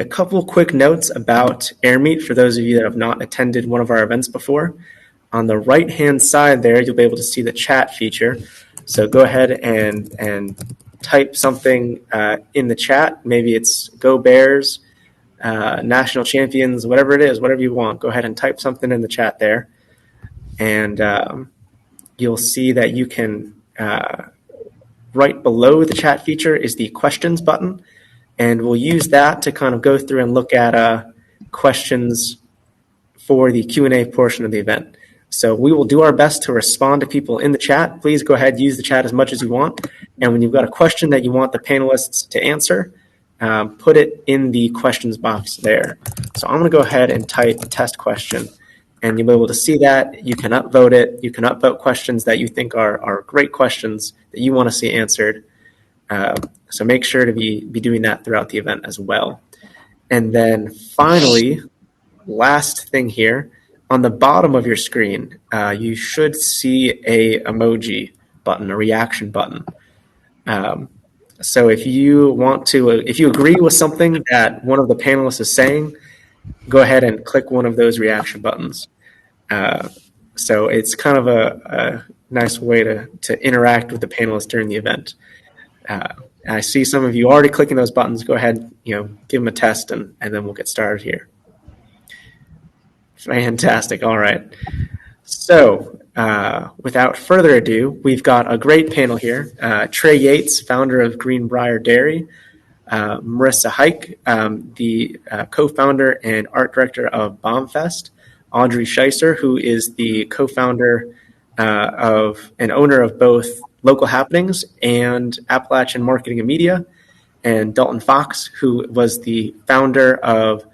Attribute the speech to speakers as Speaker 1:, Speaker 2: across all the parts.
Speaker 1: A couple quick notes about AirMeet for those of you that have not attended one of our events before. On the right-hand side there, you'll be able to see the chat feature. So go ahead and type something in the chat. Maybe it's Go Bears, National Champions, whatever it is, whatever you want. Go ahead and type something in the chat there. And you'll see that you can, right below the chat feature is the questions button. And we'll use that to kind of go through and look at questions for the Q&A portion of the event. So we will do our best to respond to people in the chat. Please go ahead, use the chat as much as you want. And when you've got a question that you want the panelists to answer, put it in the questions box there. So I'm going to go ahead and type test question. And you'll be able to see that. You can upvote it. You can upvote questions that you think are great questions that you want to see answered. So make sure to be doing that throughout the event as well. And then finally, last thing here, on the bottom of your screen, you should see a emoji button, a reaction button. So if you want to, if you agree with something that one of the panelists is saying, go ahead and click one of those reaction buttons. So it's kind of a nice way to interact with the panelists during the event. I see some of you already clicking those buttons. Go ahead, give them a test, and then we'll get started here. Fantastic. All right. So without further ado, we've got a great panel here. Trey Yates, founder of Greenbrier Dairy. Marissa Hike, the co-founder and art director of Bombfest. Audrey Scheisser, who is the co-founder of and owner of both Local Happenings and Appalachian Marketing and Media. And Dalton Fox, who was the founder of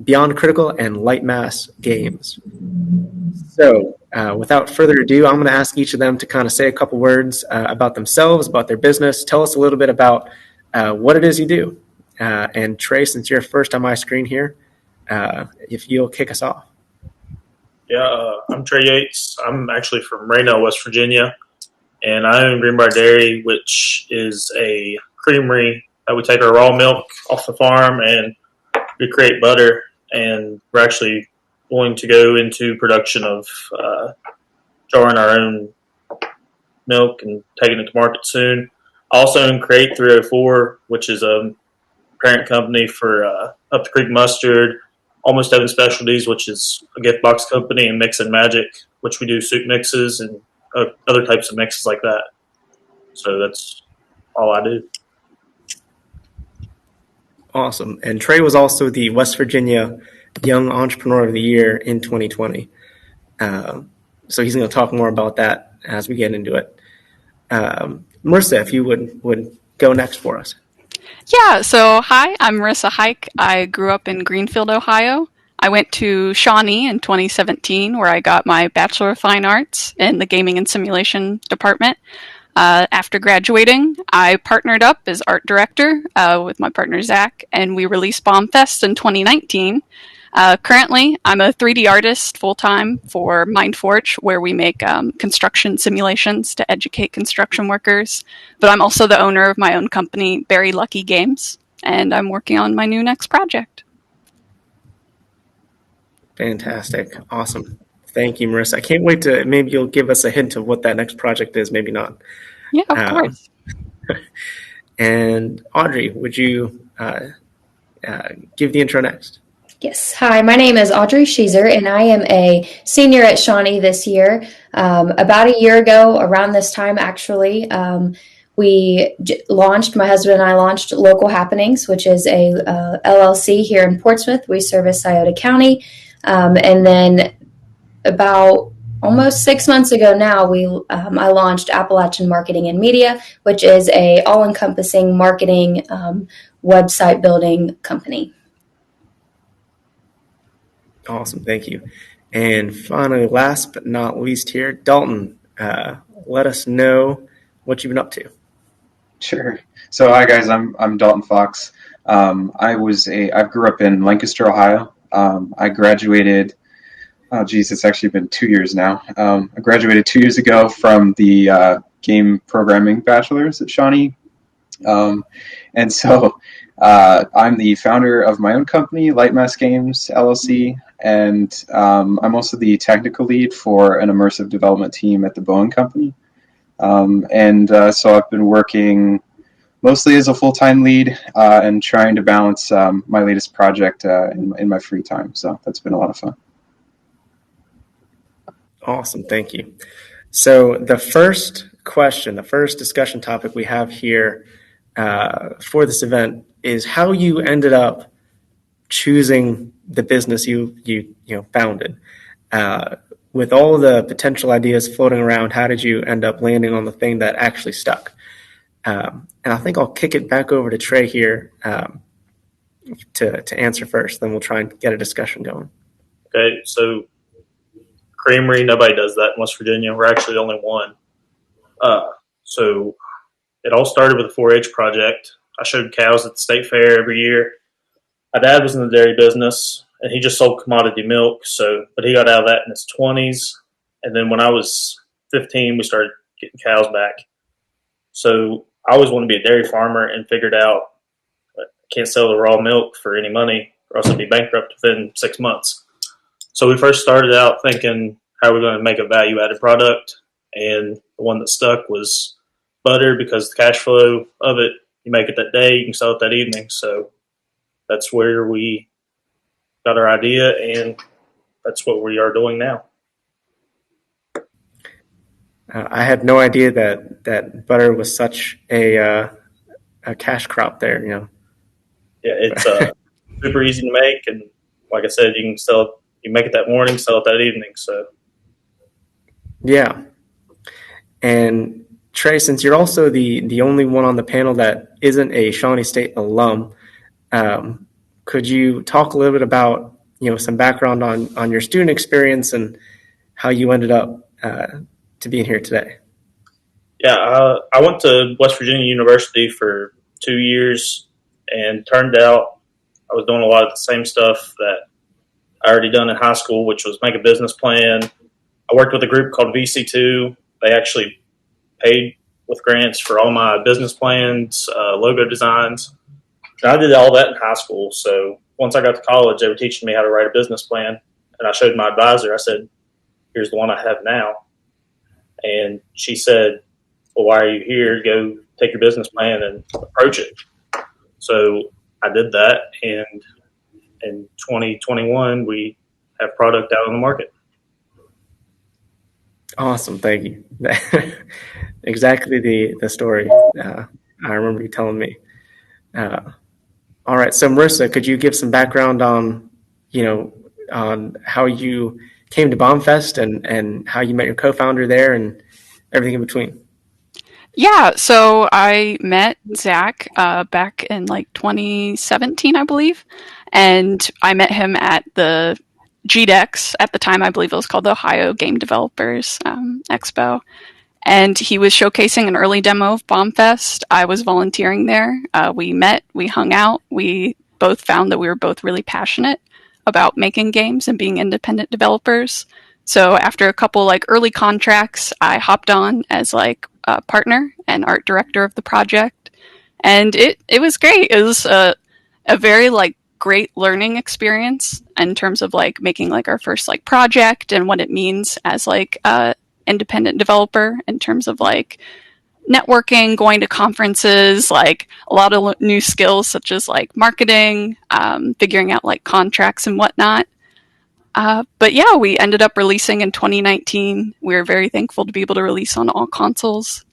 Speaker 1: Beyond Critical and Lightmass Games. So without further ado, I'm going to ask each of them to kind of say a couple words about themselves, about their business. Tell us a little bit about what it is you do. And Trey, since you're first on my screen here, if you'll kick us off.
Speaker 2: Yeah, I'm Trey Yates. I'm actually from Raynell, West Virginia, and I own Greenbrier Dairy, which is a creamery that we take our raw milk off the farm and we create butter, and we're actually going to go into production of jarring our own milk and taking it to market soon. I also own Crate 304, which is a parent company for Up the Creek Mustard, Almost Heaven Specialties, which is a gift box company, and Mix and Magic, which we do soup mixes and other types of mixes like that. So that's all I do.
Speaker 1: Awesome. And Trey was also the West Virginia Young Entrepreneur of the Year in 2020. So he's going to talk more about that as we get into it. Marissa, if you would go next for us.
Speaker 3: Yeah, so hi, I'm Marissa Hike. I grew up in Greenfield, Ohio. I went to Shawnee in 2017, where I got my Bachelor of Fine Arts in the Gaming and Simulation department. After graduating, I partnered up as art director with my partner Zach, and we released Bombfest in 2019. Currently, I'm a 3D artist full-time for MindForge, where we make construction simulations to educate construction workers. But I'm also the owner of my own company, Very Lucky Games, and I'm working on my new next project.
Speaker 1: Fantastic. Awesome. Thank you, Marissa. I can't wait to, maybe you'll give us a hint of what that next project is, maybe not.
Speaker 3: Yeah, of course.
Speaker 1: And Audrey, would you give the intro next?
Speaker 4: Yes. Hi, my name is Audrey Scheisser, and I am a senior at Shawnee this year. About a year ago, around this time, actually, we launched, my husband and I launched Local Happenings, which is a LLC here in Portsmouth. We service Scioto County. And then about almost 6 months ago now, I launched Appalachian Marketing and Media, which is a all-encompassing marketing website building company.
Speaker 1: Awesome. Thank you. And finally, last but not least here, Dalton, let us know what you've been up to.
Speaker 5: Sure. So hi guys, I'm Dalton Fox. I grew up in Lancaster, Ohio. I graduated, it's actually been 2 years now. I graduated 2 years ago from the game programming bachelor's at Shawnee. And so I'm the founder of my own company, Lightmass Games LLC, and I'm also the technical lead for an immersive development team at the Boeing Company. So I've been working mostly as a full-time lead and trying to balance my latest project in my free time. So that's been a lot of fun.
Speaker 1: Awesome, thank you. So the first question, the first discussion topic we have here for this event is how you ended up choosing the business you founded. With all the potential ideas floating around, how did you end up landing on the thing that actually stuck? And I think I'll kick it back over to Trey here to answer first. Then we'll try and get a discussion going.
Speaker 2: Okay, so creamery, nobody does that in West Virginia. We're actually the only one. So it all started with a 4-H project. I showed cows at the state fair every year. My dad was in the dairy business, and he just sold commodity milk. But he got out of that in his 20s. And then when I was 15, we started getting cows back. So I always wanted to be a dairy farmer and figured out I can't sell the raw milk for any money or else I'd be bankrupt within 6 months. So we first started out thinking how we're going to make a value-added product. And the one that stuck was butter because the cash flow of it, you make it that day, you can sell it that evening. So that's where we got our idea, and that's what we are doing now.
Speaker 1: I had no idea that butter was such a cash crop there.
Speaker 2: Yeah, it's super easy to make, and like I said, you can sell it. You make it that morning, sell it that evening. So
Speaker 1: yeah. And Trey, since you're also the only one on the panel that isn't a Shawnee State alum, could you talk a little bit about some background on your student experience and how you ended up to being here today?
Speaker 2: Yeah, I went to West Virginia University for 2 years, and turned out I was doing a lot of the same stuff that I already done in high school, which was make a business plan. I worked with a group called VC2. They actually paid with grants for all my business plans, logo designs. And I did all that in high school. So once I got to college, they were teaching me how to write a business plan. And I showed my advisor. I said, here's the one I have now. And she said, well, why are you here? Go take your business plan and approach it. So I did that. And in 2021, we have product out on the market.
Speaker 1: Awesome. Thank you. Exactly the story I remember you telling me. All right. So Marissa, could you give some background on how you came to Bombfest and how you met your co-founder there and everything in between?
Speaker 3: Yeah, so I met Zach back in 2017, I believe, and I met him at the GDEX. At the time, I believe it was called the Ohio Game Developers Expo, and he was showcasing an early demo of Bombfest. I was volunteering there. We met, we hung out, we both found that we were both really passionate about making games and being independent developers. So after a couple early contracts, I hopped on as a partner and art director of the project, and it was great. It was a very great learning experience in terms of making our first project and what it means as a independent developer in terms of networking, going to conferences, a lot of new skills such as marketing, figuring out contracts and whatnot. But yeah, we ended up releasing in 2019. We were very thankful to be able to release on all consoles.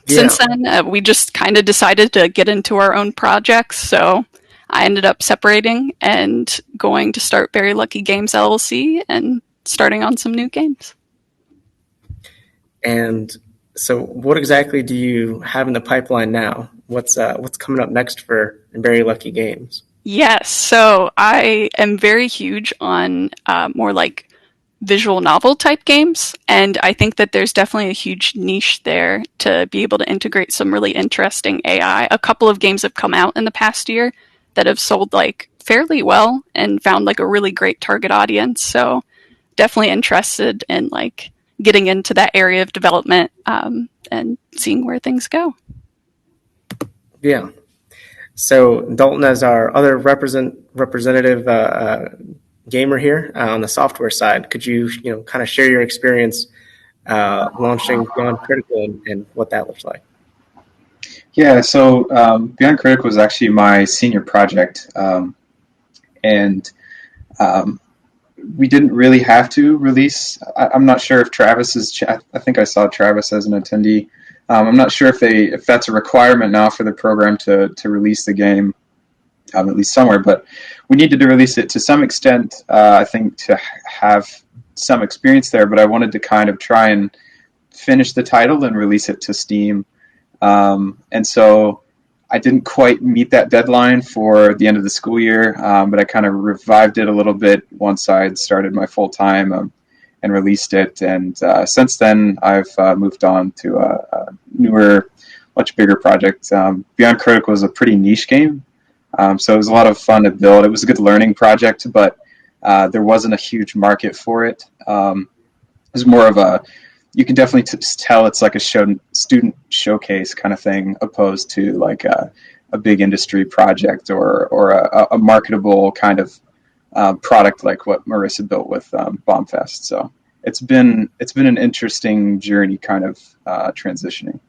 Speaker 3: Since then, we just kind of decided to get into our own projects. So I ended up separating and going to start Very Lucky Games LLC and starting on some new games.
Speaker 1: And so what exactly do you have in the pipeline now? What's coming up next for Very Lucky Games?
Speaker 3: Yes, so I am very huge on more visual novel type games, and I think that there's definitely a huge niche there to be able to integrate some really interesting AI. A couple of games have come out in the past year that have sold fairly well and found a really great target audience. So definitely interested in getting into that area of development and seeing where things go.
Speaker 1: Yeah. So Dalton, as our other representative gamer here on the software side, could you kind of share your experience launching Beyond Critical and what that looks like?
Speaker 5: Yeah, so Beyond Critical was actually my senior project, and we didn't really have to release. I'm not sure if Travis is. I think I saw Travis as an attendee. I'm not sure if that's a requirement now for the program to release the game, at least somewhere. But we needed to release it to some extent. I think to have some experience there. But I wanted to kind of try and finish the title and release it to Steam. And so I didn't quite meet that deadline for the end of the school year, but I kind of revived it a little bit once I'd started my full time and released it. And since then, I've moved on to a newer, much bigger project. Beyond Critical was a pretty niche game, so it was a lot of fun to build. It was a good learning project, but there wasn't a huge market for it. It was more of a, you can definitely tell it's like a student showcase kind of thing, opposed to like a big industry project or a marketable kind of product like what Marissa built with Bombfest. So it's been an interesting journey, kind of transitioning.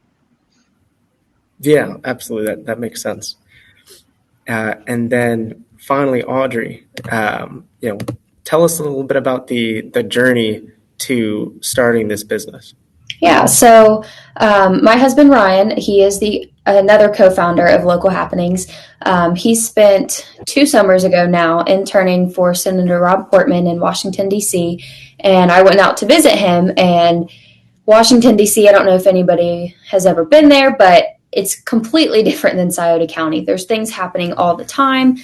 Speaker 1: Yeah, absolutely. That makes sense. And then finally, Audrey, tell us a little bit about the journey to starting this business.
Speaker 4: Yeah, so my husband Ryan, he is another co-founder of Local Happenings. He spent 2 summers ago now interning for Senator Rob Portman in Washington, D.C., and I went out to visit him. And Washington, D.C., I don't know if anybody has ever been there, but it's completely different than Scioto County. There's things happening all the time,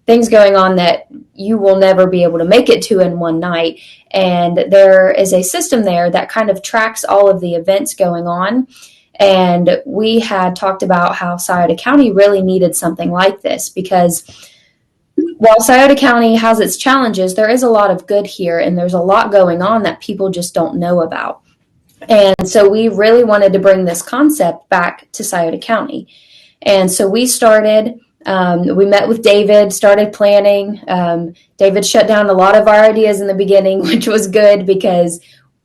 Speaker 4: things going on that you will never be able to make it to in one night. And there is a system there that kind of tracks all of the events going on. And we had talked about how Scioto County really needed something like this, because while Scioto County has its challenges, there is a lot of good here, and there's a lot going on that people just don't know about. And so we really wanted to bring this concept back to Scioto County. And so we started, we met with David, started planning. David shut down a lot of our ideas in the beginning, which was good because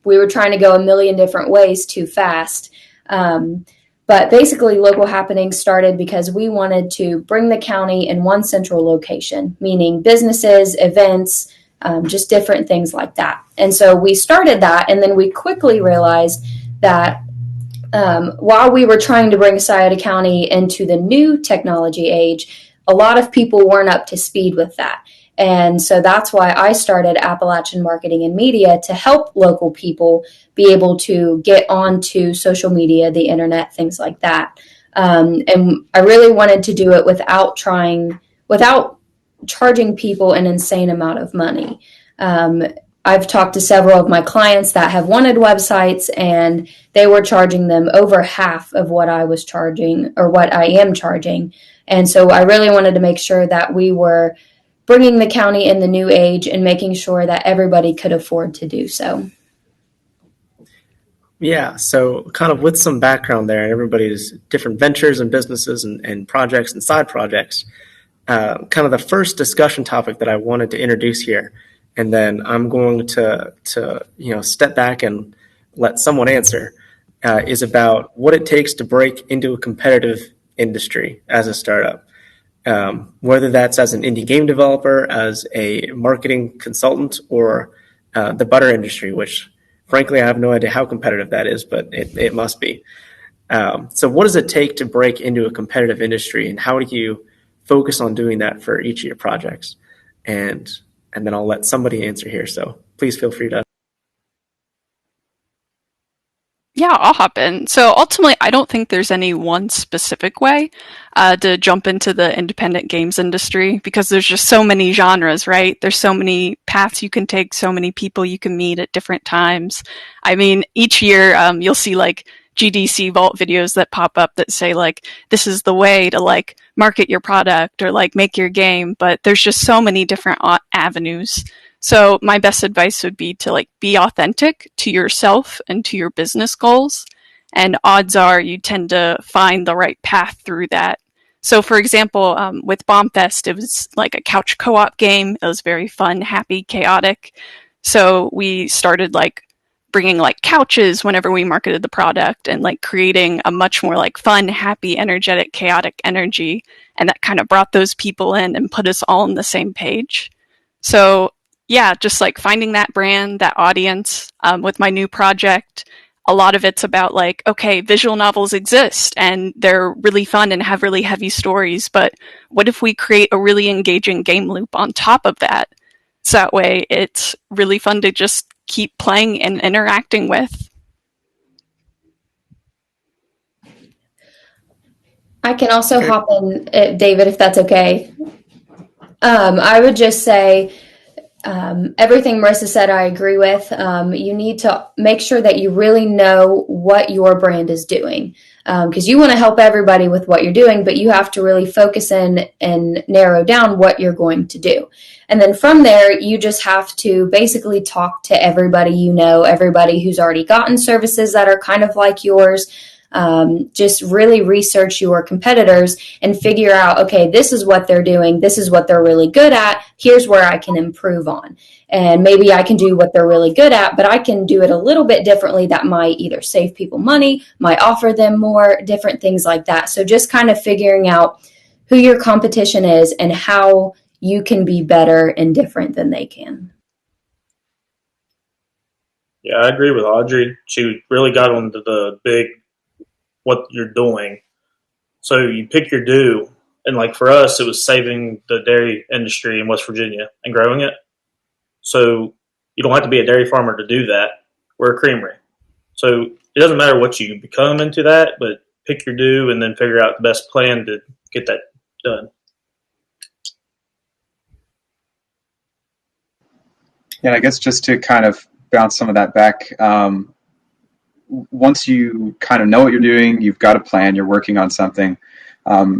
Speaker 4: we were trying to go a million different ways too fast. But basically, Local Happenings started because we wanted to bring the county in one central location, meaning businesses, events, just different things like that. And so we started that, and then we quickly realized that while we were trying to bring Scioto County into the new technology age, a lot of people weren't up to speed with that. And so that's why I started Appalachian Marketing and Media, to help local people be able to get onto social media, the internet, things like that. And I really wanted to do it without charging people an insane amount of money. I've talked to several of my clients that have wanted websites, and they were charging them over half of what I was charging, or what I am charging. And so I really wanted to make sure that we were bringing the county in the new age and making sure that everybody could afford to do so.
Speaker 1: Yeah, so kind of with some background there, everybody's different ventures and businesses and projects and side projects. Kind of the first discussion topic that I wanted to introduce here, and then I'm going to step back and let someone answer, is about what it takes to break into a competitive industry as a startup. Whether that's as an indie game developer, as a marketing consultant, or the butter industry, which frankly I have no idea how competitive that is, but it must be. So what does it take to break into a competitive industry, and how do you focus on doing that for each of your projects? And then I'll let somebody answer here, so please feel free to.
Speaker 3: Yeah, I'll hop in. So ultimately, I don't think there's any one specific way to jump into the independent games industry, because there's just so many genres, right? There's so many paths you can take, so many people you can meet at different times. I mean, each year you'll see like GDC Vault videos that pop up that say like, this is the way to like market your product or like make your game, but there's just so many different avenues. So my best advice would be to like be authentic to yourself and to your business goals. And odds are you tend to find the right path through that. So for example, with Bombfest, it was like a couch co-op game. It was very fun, happy, chaotic. So we started like bringing like couches whenever we marketed the product and like creating a much more like fun, happy, energetic, chaotic energy. And that kind of brought those people in and put us all on the same page. So yeah, just like finding that brand, that audience. With my new project, a lot of it's about like, okay, visual novels exist and they're really fun and have really heavy stories, but what if we create a really engaging game loop on top of that? So that way it's really fun to just keep playing and interacting with.
Speaker 4: I can also hop in, David, if that's okay. I would just say everything Marissa said, I agree with. You need to make sure that you really know what your brand is doing, because you want to help everybody with what you're doing, but you have to really focus in and narrow down what you're going to do. And then from there, you just have to basically talk to everybody you know, everybody who's already gotten services that are kind of like yours. Just really research your competitors and figure out, okay, this is what they're doing. This is what they're really good at. Here's where I can improve on. And maybe I can do what they're really good at, but I can do it a little bit differently that might either save people money, might offer them more, different things like that. So just kind of figuring out who your competition is and how you can be better and different than they can.
Speaker 2: Yeah, I agree with Audrey. She really got onto the big what you're doing. So you pick your do, and like for us, it was saving the dairy industry in West Virginia and growing it. So you don't have to be a dairy farmer to do that. We're a creamery. So it doesn't matter what you become into that, but pick your do and then figure out the best plan to get that done.
Speaker 5: Yeah, I guess just to kind of bounce some of that back, once you kind of know what you're doing, you've got a plan, you're working on something,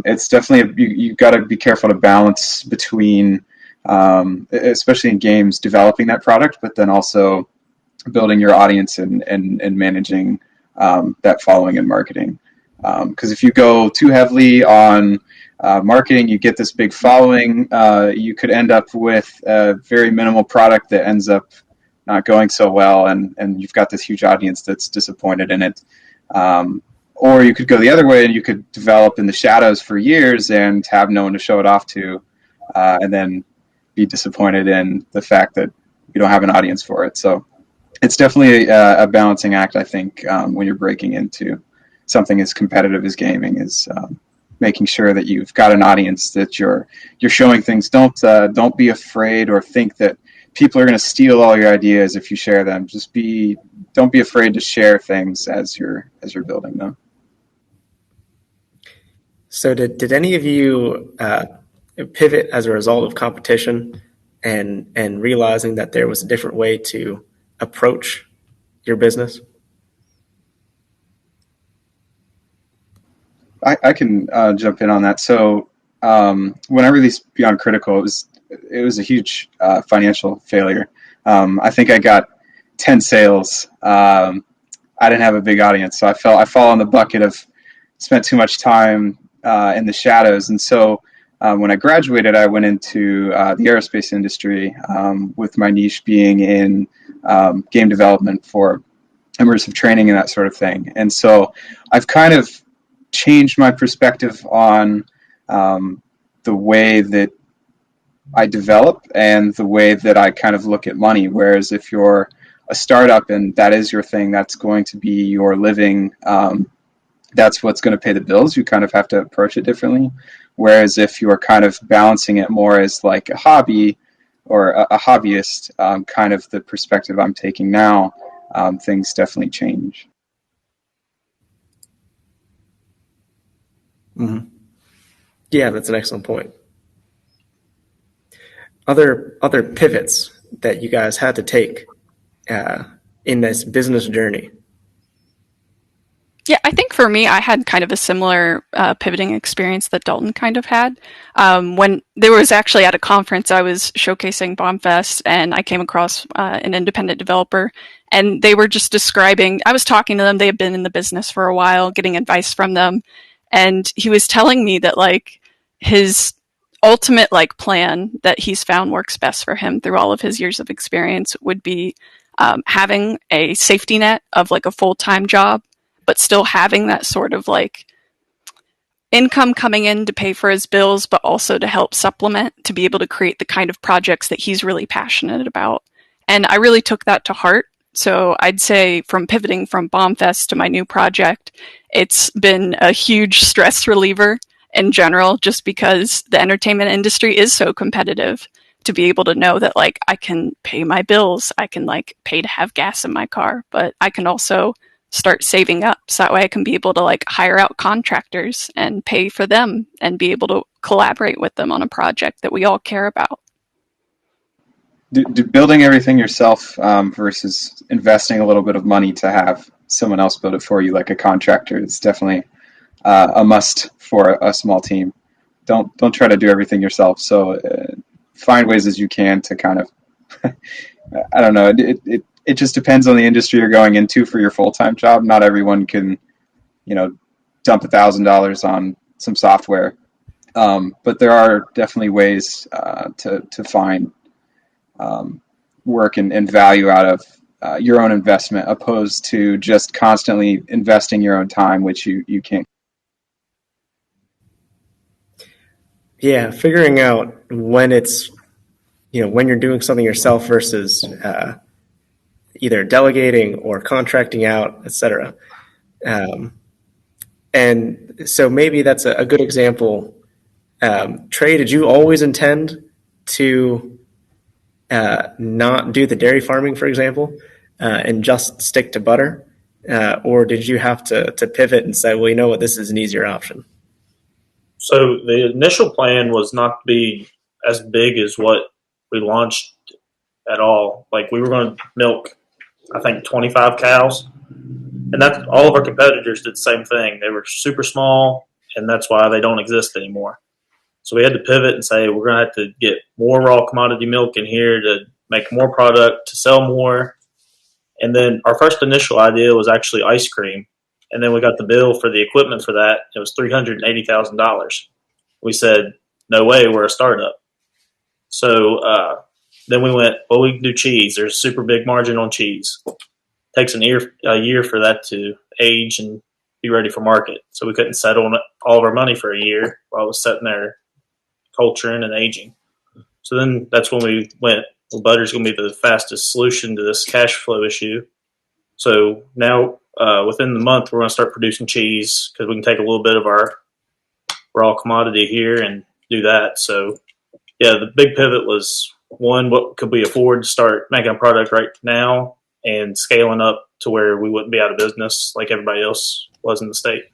Speaker 5: it's definitely, you've got to be careful to balance between, especially in games, developing that product, but then also building your audience and managing that following and marketing. Because if you go too heavily on marketing, you get this big following, you could end up with a very minimal product that ends up not going so well, and you've got this huge audience that's disappointed in it. Or you could go the other way and you could develop in the shadows for years and have no one to show it off to, and then be disappointed in the fact that you don't have an audience for it. So it's definitely a balancing act, I think, when you're breaking into something as competitive as gaming, is making sure that you've got an audience, that you're showing things. Don't be afraid or think that people are going to steal all your ideas if you share them. Don't be afraid to share things as you're building them.
Speaker 1: So did any of you pivot as a result of competition and realizing that there was a different way to approach your business?
Speaker 5: I can jump in on that. So when I released Beyond Critical, it was a huge financial failure. I think I got 10 sales. I didn't have a big audience, so I fall on the bucket of spent too much time in the shadows. And so when I graduated, I went into the aerospace industry, with my niche being in game development for immersive training and that sort of thing. And so I've kind of changed my perspective on the way that I develop and the way that I kind of look at money. Whereas if you're a startup and that is your thing, that's going to be your living, that's what's going to pay the bills, you kind of have to approach it differently. Whereas if you're kind of balancing it more as like a hobby or a hobbyist, kind of the perspective I'm taking now, things definitely change.
Speaker 1: Mm-hmm. Yeah, that's an excellent point. Other pivots that you guys had to take in this business journey?
Speaker 3: Yeah, I think for me, I had kind of a similar pivoting experience that Dalton kind of had. When there was actually at a conference, I was showcasing Bombfest, and I came across an independent developer, and they were just describing. I was talking to them; they had been in the business for a while, getting advice from them, and he was telling me that like his ultimate like plan that he's found works best for him through all of his years of experience would be having a safety net of like a full-time job, but still having that sort of like income coming in to pay for his bills, but also to help supplement to be able to create the kind of projects that he's really passionate about. And I really took that to heart. So I'd say from pivoting from Bombfest to my new project, it's been a huge stress reliever in general, just because the entertainment industry is so competitive. To be able to know that like I can pay my bills, I can like pay to have gas in my car, but I can also start saving up so that way I can be able to like hire out contractors and pay for them and be able to collaborate with them on a project that we all care about.
Speaker 5: Building everything yourself versus investing a little bit of money to have someone else build it for you, like a contractor, is definitely a must for a small team. Don't try to do everything yourself. So find ways as you can to kind of, I don't know, it just depends on the industry you're going into for your full-time job. Not everyone can, dump $1,000 on some software. But there are definitely ways to find work and value out of your own investment, opposed to just constantly investing your own time, which you can't.
Speaker 1: Yeah, figuring out when it's, when you're doing something yourself versus either delegating or contracting out, et cetera. And so maybe that's a good example. Trey, did you always intend to not do the dairy farming, for example, and just stick to butter? Or did you have to pivot and say, well, you know what, this is an easier option?
Speaker 2: So the initial plan was not to be as big as what we launched at all. Like we were going to milk, I think, 25 cows. And that's all of our competitors did the same thing. They were super small, and that's why they don't exist anymore. So we had to pivot and say we're going to have to get more raw commodity milk in here to make more product, to sell more. And then our first initial idea was actually ice cream. And then we got the bill for the equipment for that. It was $380,000. We said, no way, we're a startup. So then we went, well, we can do cheese. There's a super big margin on cheese. Takes a year for that to age and be ready for market. So we couldn't settle on all of our money for a year while it was sitting there culturing and aging. So then that's when we went, well, butter's going to be the fastest solution to this cash flow issue. So now within the month, we're going to start producing cheese because we can take a little bit of our raw commodity here and do that. So yeah, the big pivot was, one, what could we afford to start making a product right now, and scaling up to where we wouldn't be out of business like everybody else was in the state.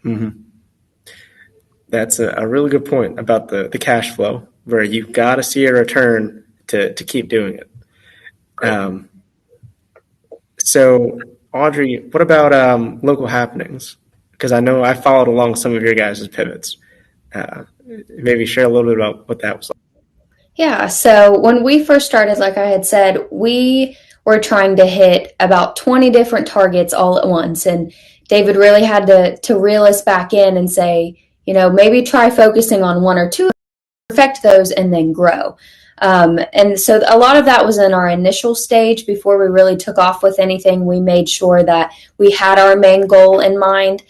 Speaker 1: Mm-hmm. That's a really good point about the cash flow, where you've got to see a return to keep doing it. So, Audrey, what about local happenings? Because I know I followed along some of your guys' pivots. Maybe share a little bit about what that was like.
Speaker 4: Yeah, so when we first started, like I had said, we were trying to hit about 20 different targets all at once. And David really had to reel us back in and say, maybe try focusing on one or two, perfect those, and then grow. And so a lot of that was in our initial stage before we really took off with anything. We made sure that we had our main goal in mind.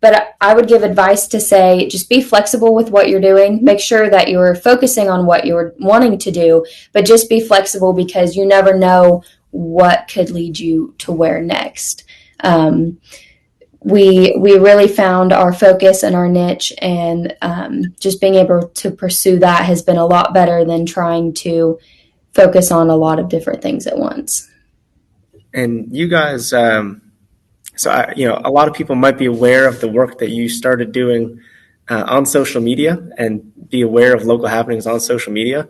Speaker 4: But I would give advice to say, just be flexible with what you're doing. Make sure that you're focusing on what you're wanting to do, but just be flexible because you never know what could lead you to where next. We really found our focus and our niche, and just being able to pursue that has been a lot better than trying to focus on a lot of different things at once.
Speaker 1: And you guys, so a lot of people might be aware of the work that you started doing on social media and be aware of local happenings on social media.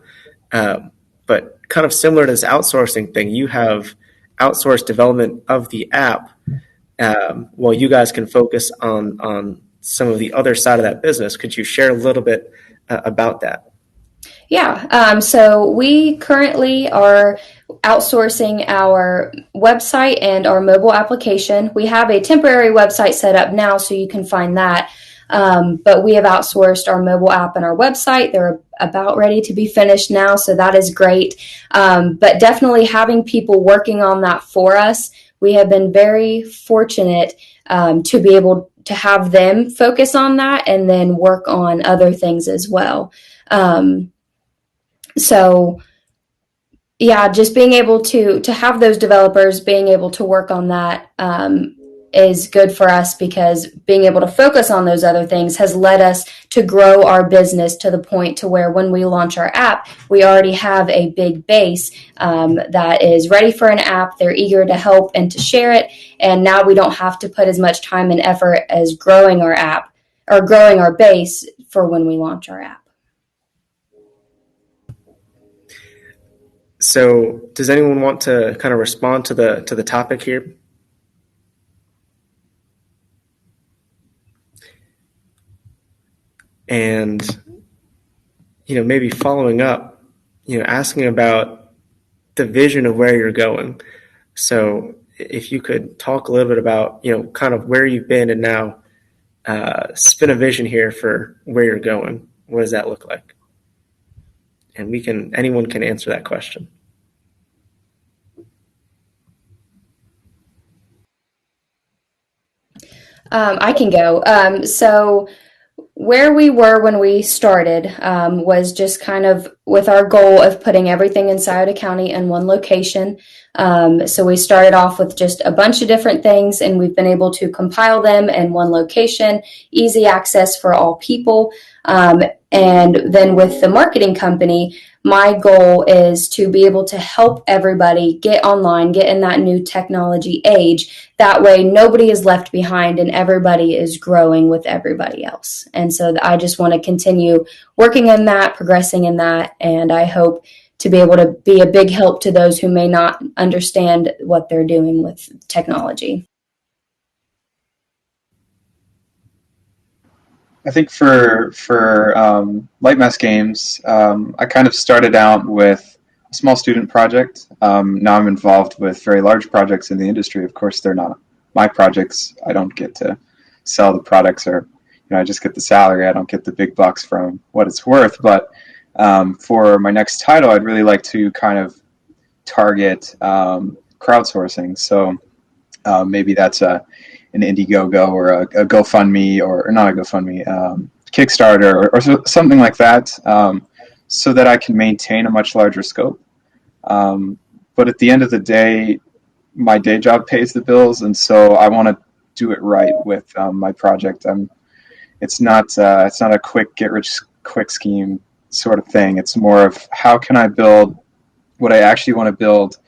Speaker 1: But kind of similar to this outsourcing thing, you have outsourced development of the app. while you guys can focus on some of the other side of that business. Could you share a little bit about that?
Speaker 4: Yeah, so we currently are outsourcing our website and our mobile application. We have a temporary website set up now, so you can find that. But we have outsourced our mobile app and our website. They're about ready to be finished now, so that is great. But definitely having people working on that for us, we have been very fortunate to be able to have them focus on that and then work on other things as well. So yeah, just being able to have those developers being able to work on that is good for us, because being able to focus on those other things has led us to grow our business to the point to where when we launch our app, we already have a big base that is ready for an app. They're eager to help and to share it. And now we don't have to put as much time and effort as growing our app or growing our base for when we launch our app.
Speaker 1: So does anyone want to kind of respond to the topic here? And, maybe following up, asking about the vision of where you're going. So if you could talk a little bit about, kind of where you've been and now spin a vision here for where you're going. What does that look like? And anyone can answer that question.
Speaker 4: I can go. So where we were when we started was just kind of with our goal of putting everything in Scioto County in one location. So we started off with just a bunch of different things, and we've been able to compile them in one location, easy access for all people. And then with the marketing company, my goal is to be able to help everybody get online, get in that new technology age. That way, nobody is left behind and everybody is growing with everybody else. And so I just want to continue working in that, progressing in that, and I hope to be able to be a big help to those who may not understand what they're doing with technology.
Speaker 5: I think for Lightmass Games, I kind of started out with a small student project. Now I'm involved with very large projects in the industry. Of course, they're not my projects. I don't get to sell the products, or I just get the salary. I don't get the big bucks from what it's worth. But for my next title, I'd really like to kind of target crowdsourcing. So maybe that's an Indiegogo or a GoFundMe, or not a GoFundMe, Kickstarter, or something like that, so that I can maintain a much larger scope. But at the end of the day, my day job pays the bills, and so I want to do it right with my project. It's not a quick get rich quick scheme sort of thing. It's more of how can I build what I actually want to build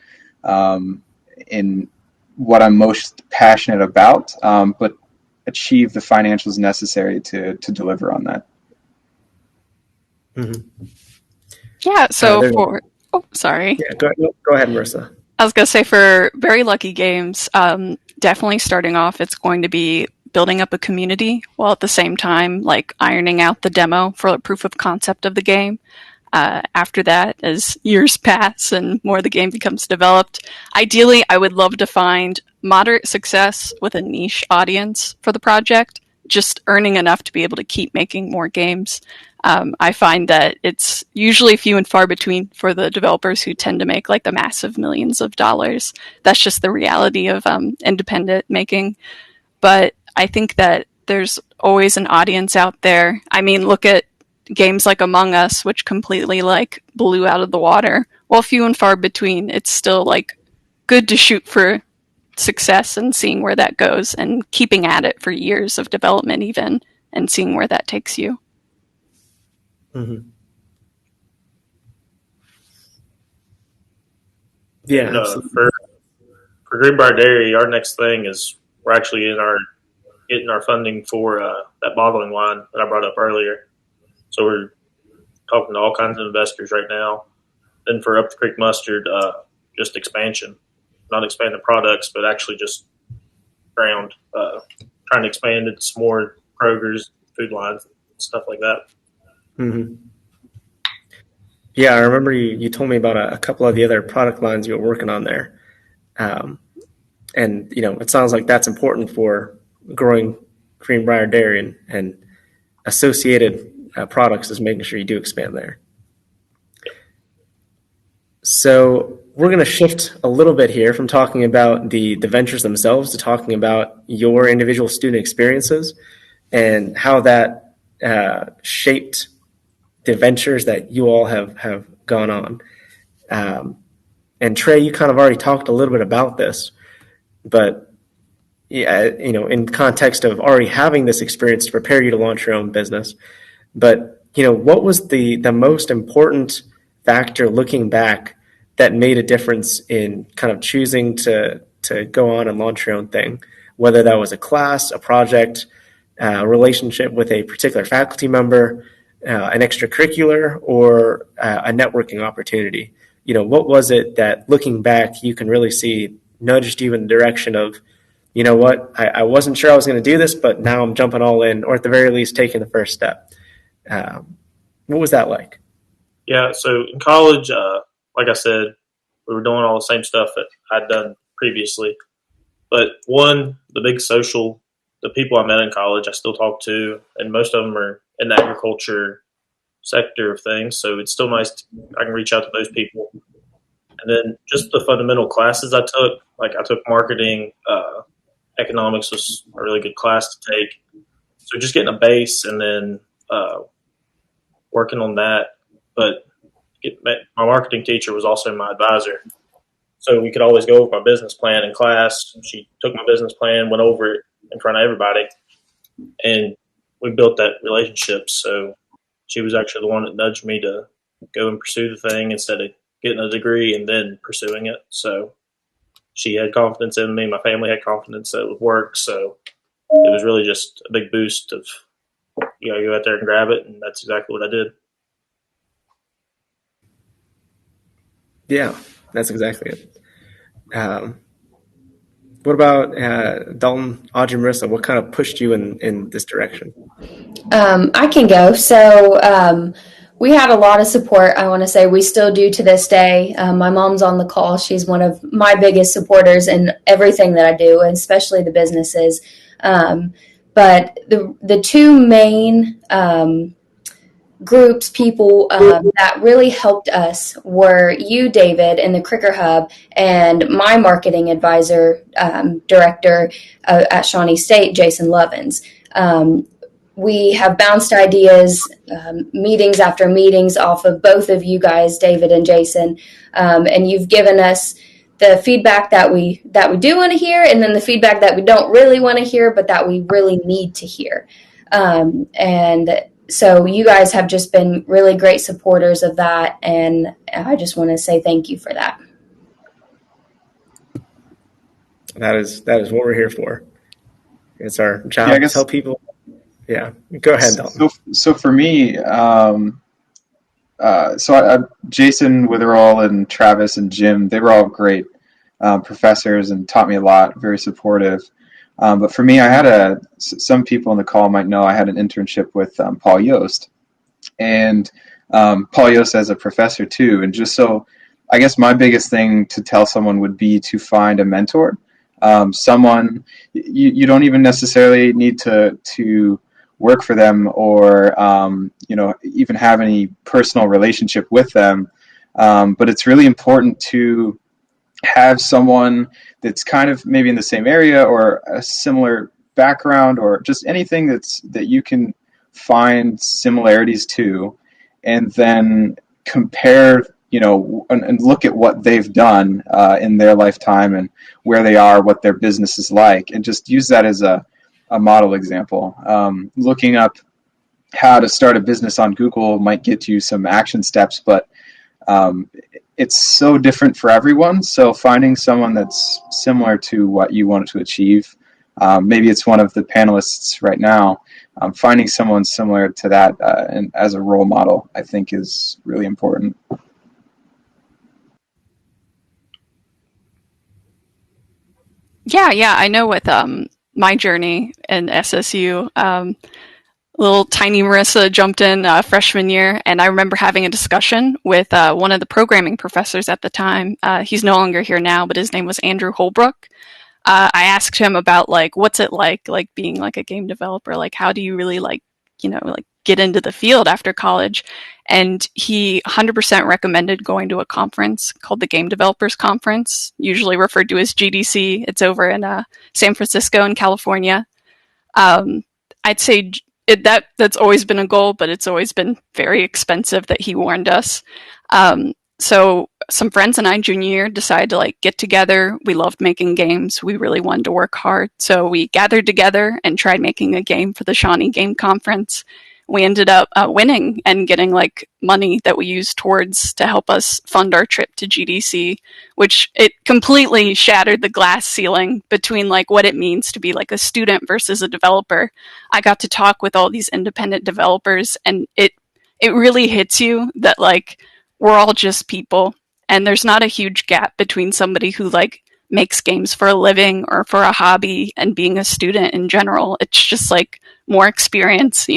Speaker 5: in what I'm most passionate about, but achieve the financials necessary to deliver on that.
Speaker 3: Mm-hmm. Yeah, so sorry.
Speaker 1: Yeah, go ahead, Marissa.
Speaker 3: I was going to say, for Very Lucky Games, definitely starting off, it's going to be building up a community while at the same time, like, ironing out the demo for a proof of concept of the game. After that, as years pass and more of the game becomes developed, ideally, I would love to find moderate success with a niche audience for the project, just earning enough to be able to keep making more games. I find that it's usually few and far between for the developers who tend to make like the massive millions of dollars. That's just the reality of independent making. But I think that there's always an audience out there. I mean, look at games like Among Us, which completely like blew out of the water. While few and far between, it's still like good to shoot for success and seeing where that goes and keeping at it for years of development even and seeing where that takes you.
Speaker 1: Mm-hmm. Yeah,
Speaker 2: for Greenbrier Dairy, our next thing is we're actually getting our funding for that bottling line that I brought up earlier. So we're talking to all kinds of investors right now. Then for Up the Creek Mustard, just expansion, not expand the products, but actually just ground, trying to expand into some more Kroger's, food lines, stuff like that.
Speaker 1: Mm-hmm. Yeah, I remember you told me about a couple of the other product lines you were working on there. And, it sounds like that's important for growing Greenbrier Dairy and associated products is making sure you do expand there. So we're going to shift a little bit here from talking about the ventures themselves to talking about your individual student experiences and how that shaped the ventures that you all have gone on. And Trey, you kind of already talked a little bit about this, but yeah, in context of already having this experience to prepare you to launch your own business. But, what was the most important factor looking back that made a difference in kind of choosing to go on and launch your own thing, whether that was a class, a project, a relationship with a particular faculty member, an extracurricular, or a networking opportunity? What was it that looking back you can really see nudged you in the direction of, you know what, I wasn't sure I was going to do this, but now I'm jumping all in, or at the very least taking the first step. What was that like?
Speaker 2: Yeah, so in college, like I said, we were doing all the same stuff that I'd done previously. But the people I met in college, I still talk to, and most of them are in the agriculture sector of things. So it's still nice I can reach out to those people. And then just the fundamental classes I took, like I took marketing, economics was a really good class to take. So just getting a base and then working on that. But my marketing teacher was also my advisor. So we could always go over my business plan in class. She took my business plan, went over it in front of everybody, and we built that relationship. So she was actually the one that nudged me to go and pursue the thing instead of getting a degree and then pursuing it. So she had confidence in me. My family had confidence that it would work. So it was really just a big boost of, go out there and grab it. And that's exactly what I did.
Speaker 1: Yeah, that's exactly it. What about Dalton, Audrey, Marissa? What kind of pushed you in this direction?
Speaker 4: I can go. So we had a lot of support. I want to say we still do to this day. My mom's on the call. She's one of my biggest supporters in everything that I do, and especially the businesses. But the two main people that really helped us were you, David, in the Kricker Hub, and my marketing advisor, director at Shawnee State, Jason Lovins. We have bounced ideas, meetings after meetings off of both of you guys, David and Jason, and you've given us the feedback that we do want to hear, and then the feedback that we don't really want to hear, but that we really need to hear. And so you guys have just been really great supporters of that, and I just want to say thank you for that.
Speaker 1: That is what we're here for. It's our job to tell people. Yeah, go ahead, Dalton.
Speaker 5: So for me, Jason Witherall and Travis and Jim, they were all great professors and taught me a lot, very supportive. But for me, I had some people on the call might know I had an internship with Paul Yost. And Paul Yost as a professor too. And just so, I guess my biggest thing to tell someone would be to find a mentor. Someone, you don't even necessarily need to work for them or, even have any personal relationship with them. But it's really important to have someone that's kind of maybe in the same area or a similar background or just anything that you can find similarities to, and then compare, and look at what they've done in their lifetime and where they are, what their business is like, and just use that as a model example. Looking up how to start a business on Google might get you some action steps, but it's so different for everyone. So finding someone that's similar to what you want to achieve, maybe it's one of the panelists right now, finding someone similar to that and as a role model, I think is really important.
Speaker 3: Yeah, I know with my journey in SSU, little tiny Marissa jumped in freshman year, and I remember having a discussion with one of the programming professors at the time. He's no longer here now, but his name was Andrew Holbrook. I asked him about like what's it like being like a game developer, like how do you really like like get into the field after college, and he 100% recommended going to a conference called the Game Developers Conference, usually referred to as GDC. It's over in San Francisco in California. um, I'd say that's always been a goal, but it's always been very expensive that he warned us. So some friends and I junior year decided to like get together. We loved making games. We really wanted to work hard. So we gathered together and tried making a game for the Shawnee Game Conference. We ended up winning and getting like money that we used towards to help us fund our trip to GDC, which it completely shattered the glass ceiling between like what it means to be like a student versus a developer. I got to talk with all these independent developers, and it really hits you that like we're all just people, and there's not a huge gap between somebody who like makes games for a living or for a hobby and being a student in general. It's just like more experience.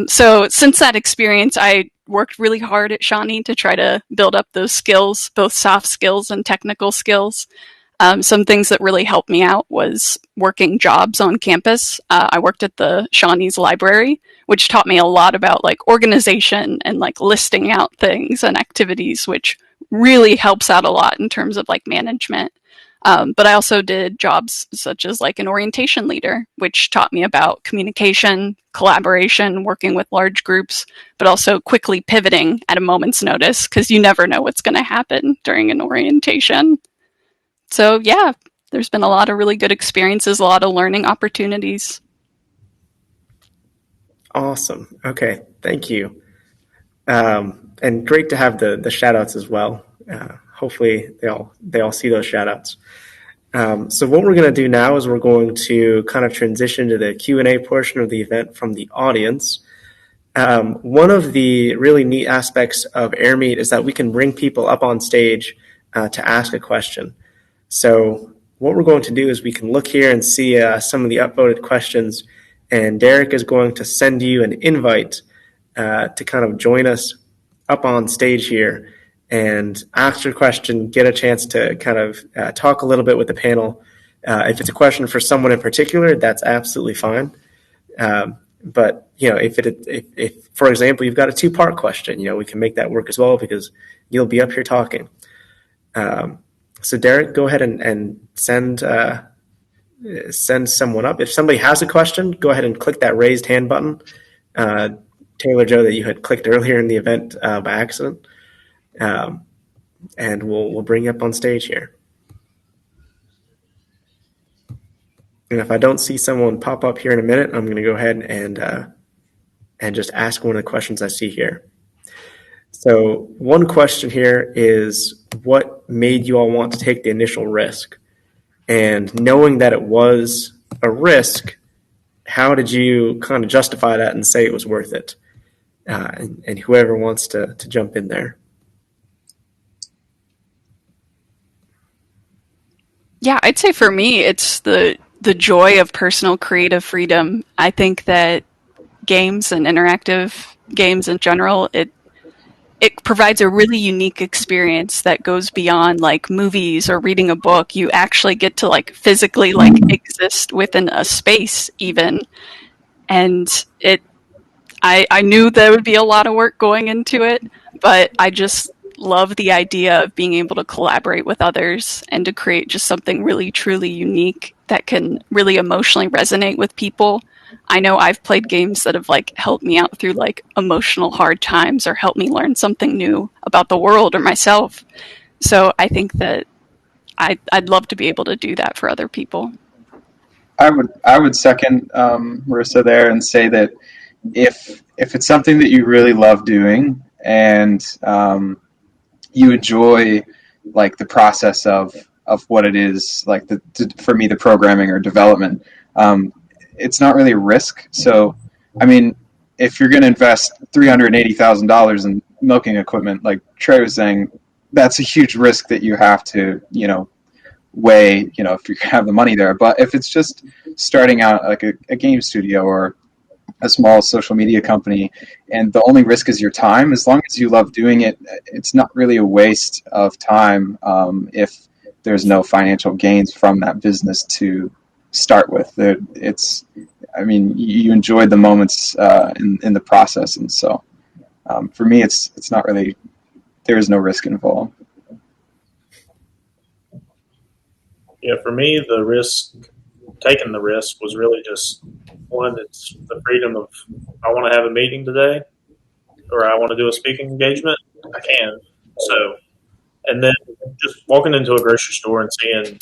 Speaker 3: So since that experience, I worked really hard at Shawnee to try to build up those skills, both soft skills and technical skills. Some things that really helped me out was working jobs on campus. I worked at the Shawnee's library, which taught me a lot about like organization and like listing out things and activities, which really helps out a lot in terms of like management. But I also did jobs such as like an orientation leader, which taught me about communication, collaboration, working with large groups, but also quickly pivoting at a moment's notice because you never know what's going to happen during an orientation. So yeah, there's been a lot of really good experiences, a lot of learning opportunities.
Speaker 1: Awesome. Okay, thank you. And great to have the shout outs as well. Hopefully they all see those shout outs. So what we're going to do now is we're going to kind of transition to the Q&A portion of the event from the audience. One of the really neat aspects of AirMeet is that we can bring people up on stage to ask a question. So what we're going to do is we can look here and see some of the upvoted questions, and Derek is going to send you an invite to kind of join us up on stage here and ask your question, get a chance to kind of talk a little bit with the panel. If it's a question for someone in particular, that's absolutely fine. But if for example you've got a two-part question, we can make that work as well because you'll be up here talking. So Derek, go ahead and send someone up. If somebody has a question, go ahead and click that raised hand button. Taylor Joe, that you had clicked earlier in the event by accident, and we'll bring you up on stage here. And if I don't see someone pop up here in a minute, I'm going to go ahead and just ask one of the questions I see here. So one question here is, what made you all want to take the initial risk? And knowing that it was a risk, how did you kind of justify that and say it was worth it? And whoever wants to jump in there.
Speaker 3: Yeah, I'd say for me, it's the joy of personal creative freedom. I think that games and interactive games in general, it provides a really unique experience that goes beyond like movies or reading a book. You actually get to like physically like exist within a space even. And I knew there would be a lot of work going into it, but I just love the idea of being able to collaborate with others and to create just something really truly unique that can really emotionally resonate with people. I know I've played games that have like helped me out through like emotional hard times or helped me learn something new about the world or myself. So I think that I'd love to be able to do that for other people.
Speaker 5: I would second Marissa there and say that if it's something that you really love doing and you enjoy like the process of what it is, like for me the programming or development, it's not really a risk. So I mean, if you're going to invest $380,000 in milking equipment, like Trey was saying, that's a huge risk that you have to way, if you have the money there. But if it's just starting out like a game studio or a small social media company, and the only risk is your time, as long as you love doing it, it's not really a waste of time if there's no financial gains from that business to start with. You enjoyed the moments in the process, and so for me, it's not really, there is no risk involved.
Speaker 2: Yeah, for me, taking the risk was really just one, it's the freedom of, I want to have a meeting today or I want to do a speaking engagement, I can. So, and then just walking into a grocery store and seeing,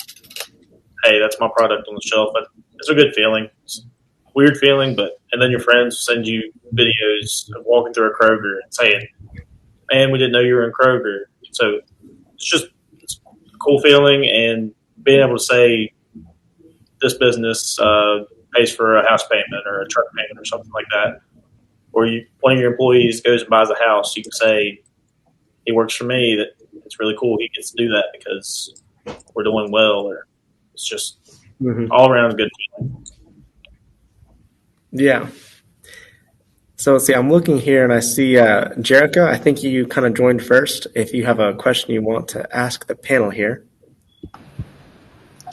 Speaker 2: hey, that's my product on the shelf, it's a good feeling. It's a weird feeling, and then your friends send you videos of walking through a Kroger and saying, man, we didn't know you were in Kroger. So it's a cool feeling, and being able to say this business pays for a house payment or a truck payment or something like that, or one of your employees goes and buys a house, you can say he works for me. That it's really cool. He gets to do that because we're doing well, or it's just all around a good feeling.
Speaker 1: Yeah. So let's see, I'm looking here and I see Jerica, I think you kind of joined first. If you have a question you want to ask the panel here.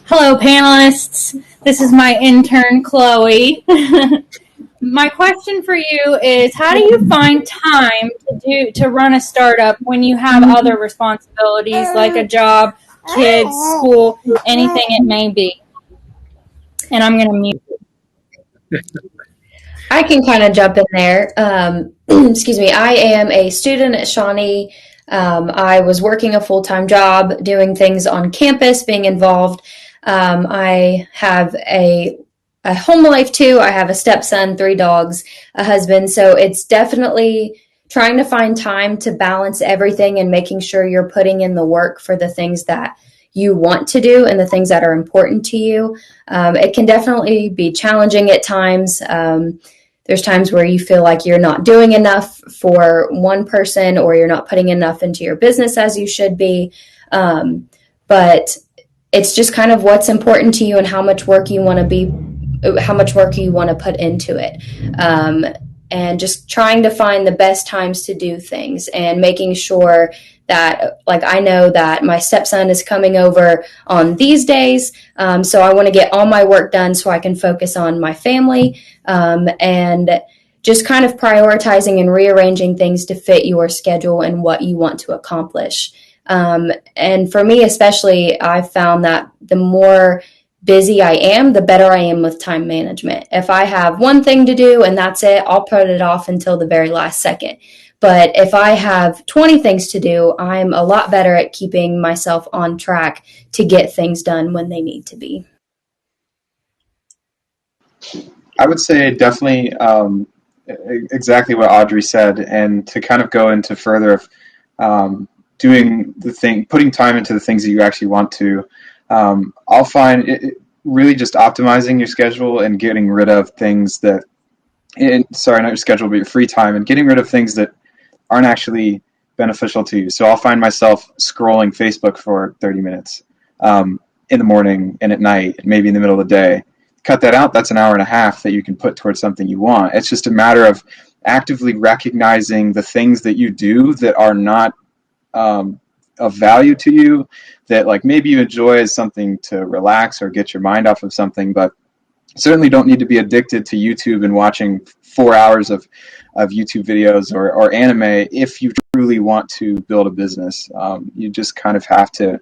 Speaker 6: Hello, panelists. This is my intern, Chloe. My question for you is, how do you find time to run a startup when you have other responsibilities like a job, kids, school, anything it may be? And I'm going to mute.
Speaker 4: I can kind of jump in there. Excuse me. I am a student at Shawnee. I was working a full-time job, doing things on campus, being involved. I have a home life too. I have a stepson, 3 dogs, a husband. So it's definitely trying to find time to balance everything and making sure you're putting in the work for the things that you want to do and the things that are important to you. It can definitely be challenging at times. There's times where you feel like you're not doing enough for one person, or you're not putting enough into your business as you should be. But it's just kind of what's important to you and how much work you want to put into it. And just trying to find the best times to do things and making sure that, like, I know that my stepson is coming over on these days. So I want to get all my work done so I can focus on my family, and just kind of prioritizing and rearranging things to fit your schedule and what you want to accomplish. And for me, especially, I've found that the more busy I am, the better I am with time management. If I have one thing to do and that's it, I'll put it off until the very last second. But if I have 20 things to do, I'm a lot better at keeping myself on track to get things done when they need to be.
Speaker 5: I would say definitely exactly what Audrey said, and to kind of go into further of doing the thing, putting time into the things that you actually want to. I'll find it really just optimizing your schedule and getting rid of things that, not your schedule, but your free time, and getting rid of things that aren't actually beneficial to you. So I'll find myself scrolling Facebook for 30 minutes in the morning and at night, and maybe in the middle of the day. Cut that out, that's an hour and a half that you can put towards something you want. It's just a matter of actively recognizing the things that you do that are not of value to you, that like maybe you enjoy as something to relax or get your mind off of something, but certainly don't need to be addicted to YouTube and watching 4 hours of YouTube videos or anime if you truly want to build a business. You just kind of have to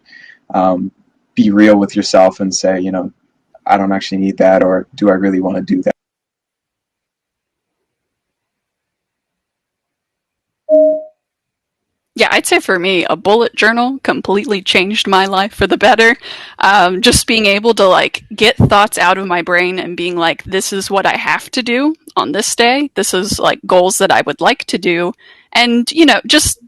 Speaker 5: be real with yourself and say, I don't actually need that, or do I really want to do that?
Speaker 3: Yeah, I'd say for me, a bullet journal completely changed my life for the better. Just being able to get thoughts out of my brain and being like, this is what I have to do on this day. This is goals that I would like to do. And, just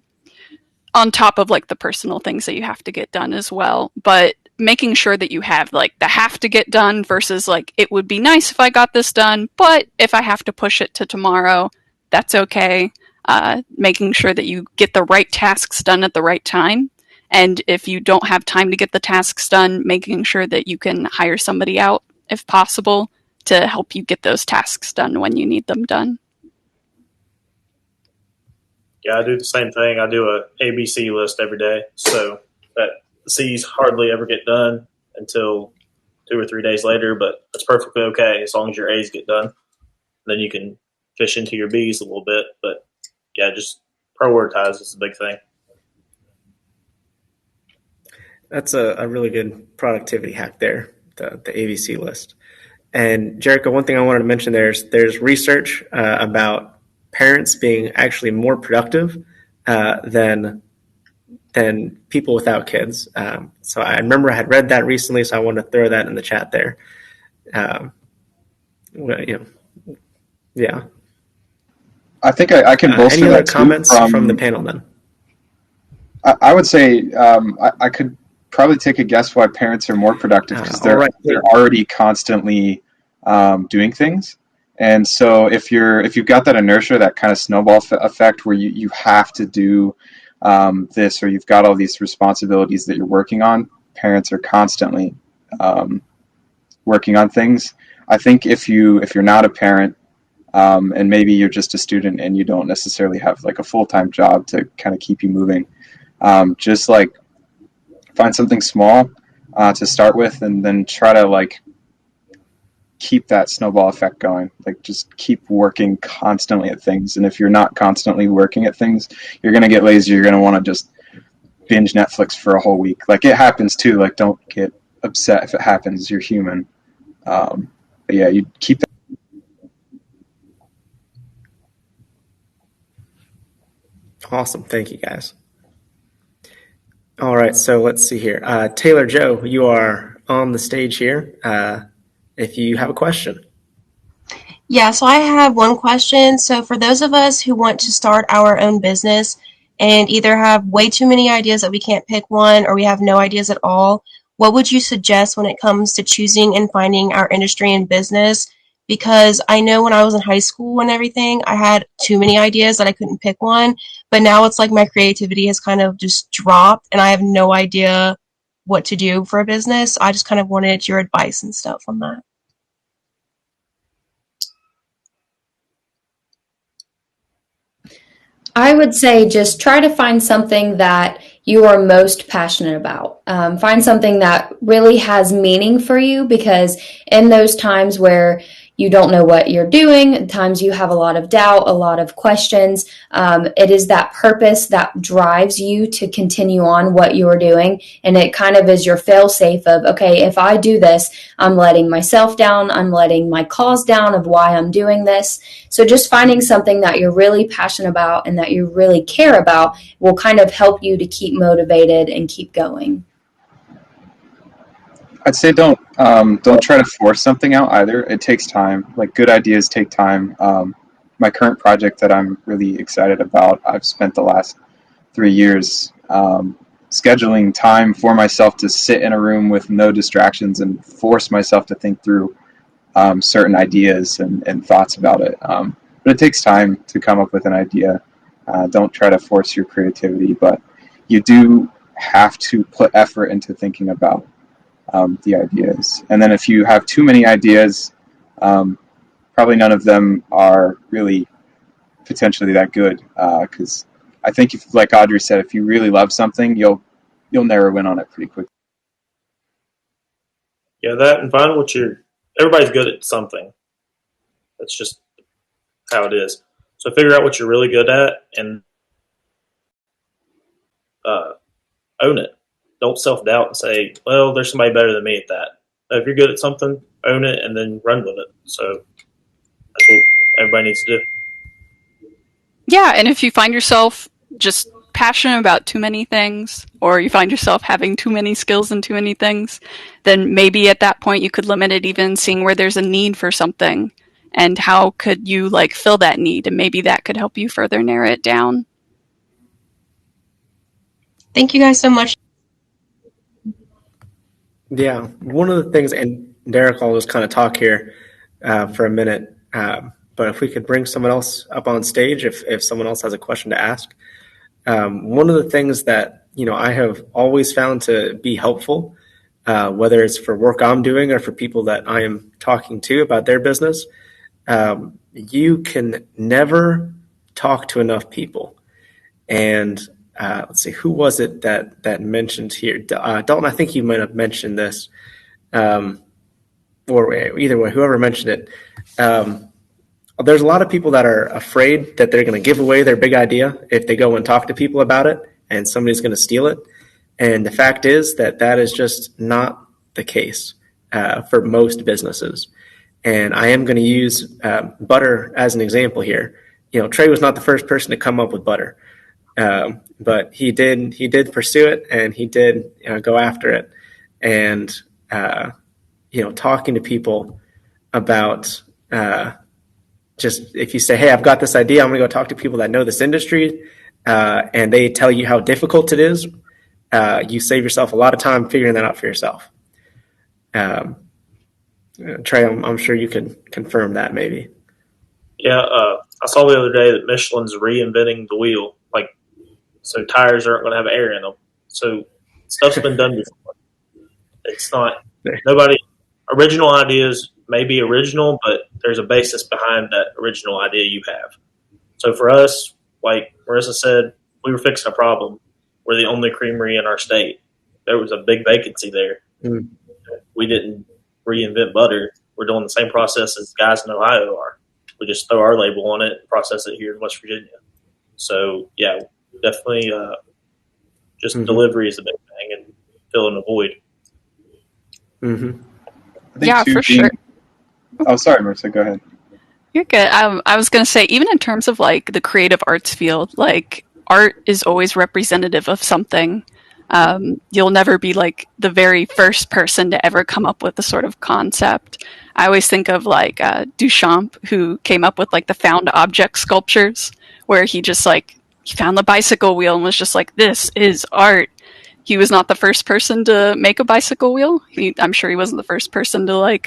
Speaker 3: on top of the personal things that you have to get done as well. But making sure that you have the have to get done versus it would be nice if I got this done, but if I have to push it to tomorrow, that's okay. Making sure that you get the right tasks done at the right time. And if you don't have time to get the tasks done, making sure that you can hire somebody out, if possible, to help you get those tasks done when you need them done.
Speaker 2: Yeah, I do the same thing. I do a ABC list every day, so that the C's hardly ever get done until 2 or 3 days later, but that's perfectly okay as long as your A's get done. Then you can fish into your B's a little bit, but yeah, just prioritize is the big thing.
Speaker 1: That's a really good productivity hack there, the ABC list. And Jericho, one thing I wanted to mention, there's research about parents being actually more productive than people without kids. So I remember I had read that recently, so I wanted to throw that in the chat there. Yeah.
Speaker 5: I think I can bolster
Speaker 1: any other
Speaker 5: that too
Speaker 1: comments from the panel then?
Speaker 5: I would say I could probably take a guess why parents are more productive because they're already constantly doing things. And so if you've got that inertia, that kind of snowball effect where you have to do this, or you've got all these responsibilities that you're working on, parents are constantly working on things. I think if you're not a parent, and maybe you're just a student and you don't necessarily have like a full-time job to kind of keep you moving, just like find something small to start with, and then try to like keep that snowball effect going. Like just keep working constantly at things. And if you're not constantly working at things, you're going to get lazy. You're going to want to just binge Netflix for a whole week. Like it happens too. Like don't get upset if it happens. You're human. But yeah, you keep that.
Speaker 1: Awesome. Thank you, guys. All right, so let's see here. Taylor Joe, you are on the stage here. If you have a question.
Speaker 7: Yeah, so I have one question. So for those of us who want to start our own business and either have way too many ideas that we can't pick one, or we have no ideas at all, what would you suggest when it comes to choosing and finding our industry and business? Because I know when I was in high school and everything, I had too many ideas that I couldn't pick one. But now it's like my creativity has kind of just dropped and I have no idea what to do for a business. I just kind of wanted your advice and stuff on that.
Speaker 4: I would say just try to find something that you are most passionate about. Find something that really has meaning for you, because in those times where you don't know what you're doing, times you have a lot of doubt, a lot of questions, it is that purpose that drives you to continue on what you're doing. And it kind of is your fail-safe of, okay, if I do this, I'm letting myself down, I'm letting my cause down of why I'm doing this. So just finding something that you're really passionate about and that you really care about will kind of help you to keep motivated and keep going.
Speaker 5: I'd say don't try to force something out either. It takes time. Like good ideas take time. My current project that I'm really excited about, I've spent the last 3 years scheduling time for myself to sit in a room with no distractions and force myself to think through certain ideas and thoughts about it. But it takes time to come up with an idea. Don't try to force your creativity, but you do have to put effort into thinking about the ideas. And then if you have too many ideas, probably none of them are really potentially that good. Because I think, if, like Audrey said, if you really love something, you'll narrow in on it pretty quickly.
Speaker 2: Yeah, that and find what everybody's good at something. That's just how it is. So figure out what you're really good at and own it. Don't self-doubt and say, well, there's somebody better than me at that. If you're good at something, own it and then run with it. So that's what everybody needs to do.
Speaker 3: Yeah, and if you find yourself just passionate about too many things, or you find yourself having too many skills in too many things, then maybe at that point you could limit it, even seeing where there's a need for something and how could you like fill that need, and maybe that could help you further narrow it down.
Speaker 7: Thank you guys so much.
Speaker 1: Yeah, one of the things, and Derek, I'll just kind of talk here for a minute, but if we could bring someone else up on stage, if someone else has a question to ask. One of the things that I have always found to be helpful, whether it's for work I'm doing or for people that I am talking to about their business. You can never talk to enough people. And let's see, who was it that mentioned here? Dalton, I think you might have mentioned this, or either way, whoever mentioned it. There's a lot of people that are afraid that they're going to give away their big idea if they go and talk to people about it, and somebody's going to steal it. And the fact is that is just not the case for most businesses. And I am going to use butter as an example here. Trey was not the first person to come up with butter, but he did pursue it, and he did go after it. And talking to people about just if you say, hey, I've got this idea, I'm going to go talk to people that know this industry, and they tell you how difficult it is, you save yourself a lot of time figuring that out for yourself. Trey, I'm sure you could confirm that maybe.
Speaker 2: Yeah, I saw the other day that Michelin's reinventing the wheel. So tires aren't going to have air in them. So stuff's been done before. It's not nobody. Original ideas may be original, but there's a basis behind that original idea you have. So for us, like Marissa said, we were fixing a problem. We're the only creamery in our state. There was a big vacancy there. Mm. We didn't reinvent butter. We're doing the same process as guys in Ohio are. We just throw our label on it and process it here in West Virginia. So, yeah, definitely just delivery is a big thing and filling a void.
Speaker 1: Mm-hmm.
Speaker 3: Yeah, for sure.
Speaker 5: Oh, sorry, Marissa, go ahead.
Speaker 3: You're good. I was going to say, even in terms of the creative arts field, art is always representative of something. You'll never be the very first person to ever come up with the sort of concept. I always think of Duchamp, who came up with the found object sculptures, where he just he found the bicycle wheel and was just this is art. He was not the first person to make a bicycle wheel. I'm sure he wasn't the first person to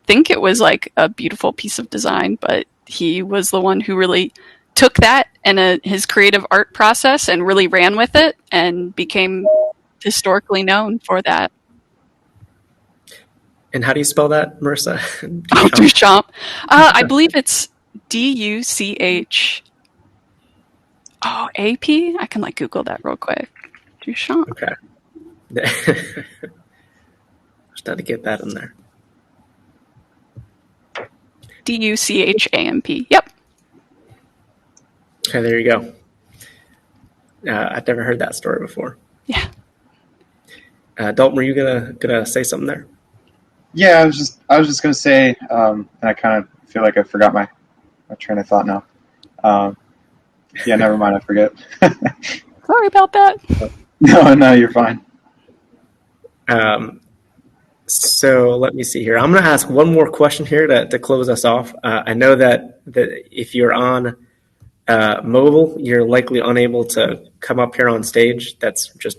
Speaker 3: think it was a beautiful piece of design, but he was the one who really took that and his creative art process and really ran with it and became historically known for that.
Speaker 1: And how do you spell that, Marissa?
Speaker 3: Duchamp. I believe it's Duch. Oh, AP? I can Google that real quick. Duchamp.
Speaker 1: Okay. Just had to get that in there.
Speaker 3: Duchamp. Yep.
Speaker 1: Okay, there you go. I've never heard that story before.
Speaker 3: Yeah.
Speaker 5: Dalton,
Speaker 1: were you gonna say something there?
Speaker 5: Yeah, I was just gonna say, and I kind of feel like I forgot my train of thought now. Yeah, never mind, I forget.
Speaker 3: Sorry about that.
Speaker 5: No, you're fine.
Speaker 1: So let me see here. I'm going to ask one more question here to close us off. I know that if you're on mobile, you're likely unable to come up here on stage. That's just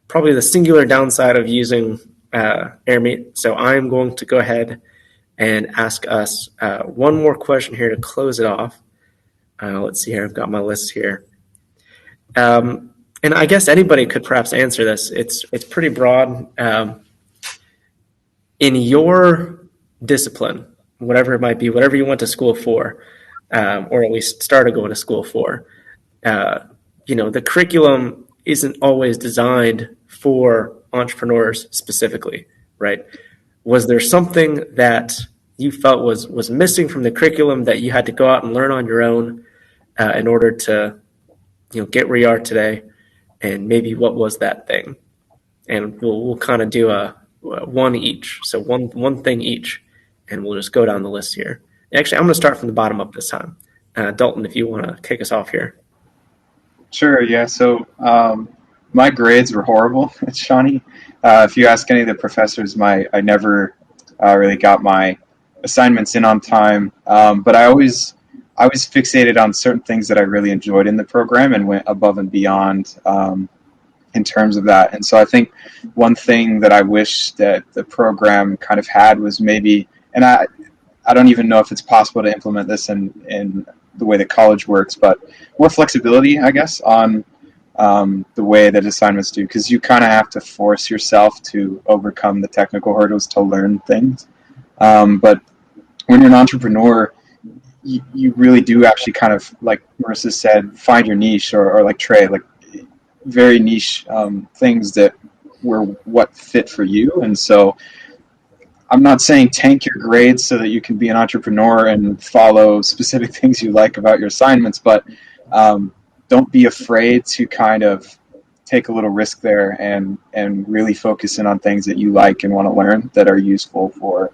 Speaker 1: probably the singular downside of using AirMeet. So I'm going to go ahead and ask us one more question here to close it off. Let's see here. I've got my list here. And I guess anybody could perhaps answer this. It's pretty broad. In your discipline, whatever it might be, whatever you went to school for, or at least started going to school for, the curriculum isn't always designed for entrepreneurs specifically, right? Was there something that you felt was missing from the curriculum that you had to go out and learn on your own in order to, get where you are today? And maybe what was that thing? And we'll kind of do a one each. So one thing each, and we'll just go down the list here. Actually, I'm going to start from the bottom up this time. Dalton, if you want to kick us off here.
Speaker 5: Sure, yeah. So my grades were horrible at Shawnee. If you ask any of the professors, I never really got my assignments in on time. But I was fixated on certain things that I really enjoyed in the program and went above and beyond in terms of that. And so I think one thing that I wish that the program kind of had was maybe, and I don't even know if it's possible to implement this in the way that college works, but more flexibility, I guess, on the way that assignments do, because you kind of have to force yourself to overcome the technical hurdles to learn things. But when you're an entrepreneur, you really do actually kind of, like Marissa said, find your niche, or like Trey, like very niche things that were what fit for you. And so I'm not saying tank your grades so that you can be an entrepreneur and follow specific things you like about your assignments, but don't be afraid to kind of take a little risk there and really focus in on things that you like and want to learn that are useful for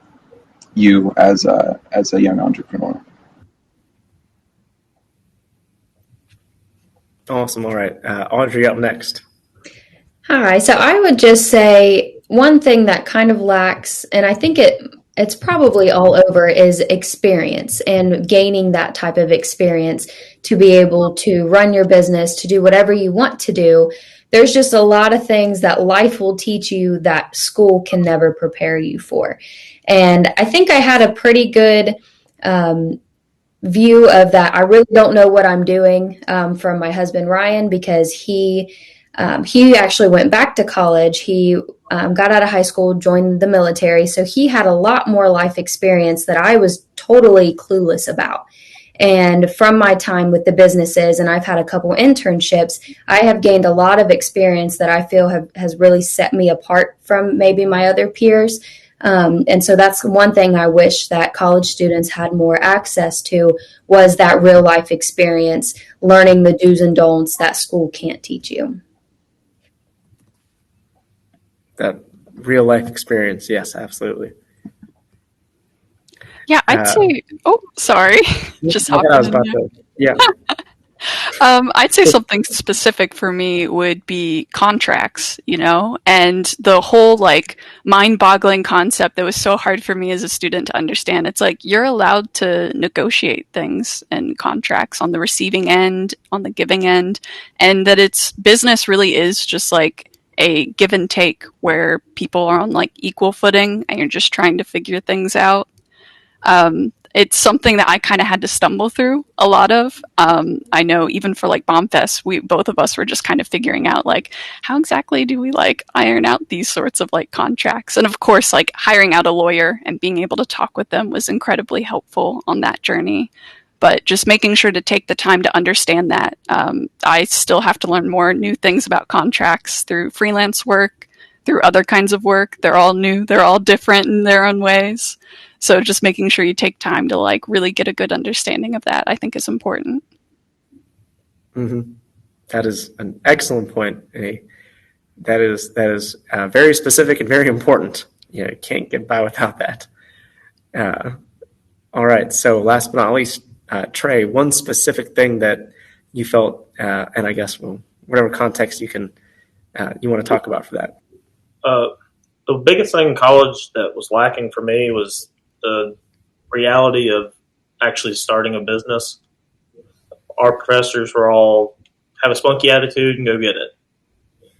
Speaker 5: you as a young entrepreneur.
Speaker 1: Awesome. All right. Audrey, up next.
Speaker 4: Hi. So I would just say one thing that kind of lacks, and I think it's probably all over, is experience, and gaining that type of experience to be able to run your business, to do whatever you want to do. There's just a lot of things that life will teach you that school can never prepare you for. And I think I had a pretty good view of that. I really don't know what I'm doing from my husband, Ryan, because he actually went back to college. He got out of high school, joined the military. So he had a lot more life experience that I was totally clueless about. And from my time with the businesses, and I've had a couple internships, I have gained a lot of experience that I feel has really set me apart from maybe my other peers. And so that's one thing I wish that college students had more access to, was that real life experience, learning the do's and don'ts that school can't teach you.
Speaker 1: That real life experience. Yes, absolutely.
Speaker 3: Yeah, I'd say. Oh, sorry. Just hopped in there.
Speaker 1: Yeah.
Speaker 3: I'd say something specific for me would be contracts, and the whole like mind-boggling concept that was so hard for me as a student to understand. It's like you're allowed to negotiate things and contracts on the receiving end, on the giving end, and that it's business really is just like a give and take where people are on like equal footing and you're just trying to figure things out. It's something that I kind of had to stumble through a lot of. I know even for like BombFest, both of us were just kind of figuring out like how exactly do we like iron out these sorts of like contracts. And of course, like hiring out a lawyer and being able to talk with them was incredibly helpful on that journey. But just making sure to take the time to understand that. I still have to learn more new things about contracts through freelance work, through other kinds of work. They're all new. They're all different in their own ways. So just making sure you take time to like really get a good understanding of that, I think is important.
Speaker 1: Mm-hmm. That is an excellent point. That is very specific and very important. You can't get by without that. All right. So last but not least, Trey, one specific thing that you felt, and I guess whatever context you want to talk about for that.
Speaker 2: The biggest thing in college that was lacking for me was the reality of actually starting a business. Our professors were all have a spunky attitude and go get it.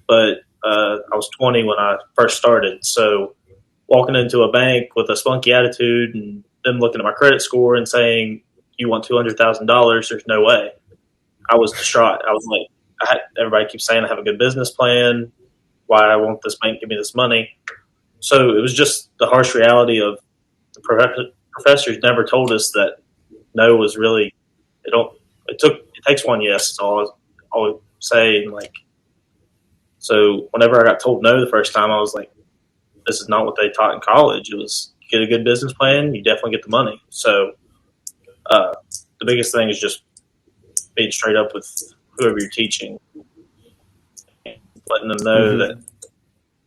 Speaker 2: But I was 20 when I first started, so walking into a bank with a spunky attitude and them looking at my credit score and saying, "You want $200,000?" There's no way. I was distraught. I was like, everybody keeps saying I have a good business plan. Why won't this bank give me this money? So it was just the harsh reality of the professors never told us that no was really, it takes one yes, is all I would say. And like, so whenever I got told no the first time, I was like, this is not what they taught in college. It was, you get a good business plan, you definitely get the money. So the biggest thing is just being straight up with whoever you're teaching, letting them know that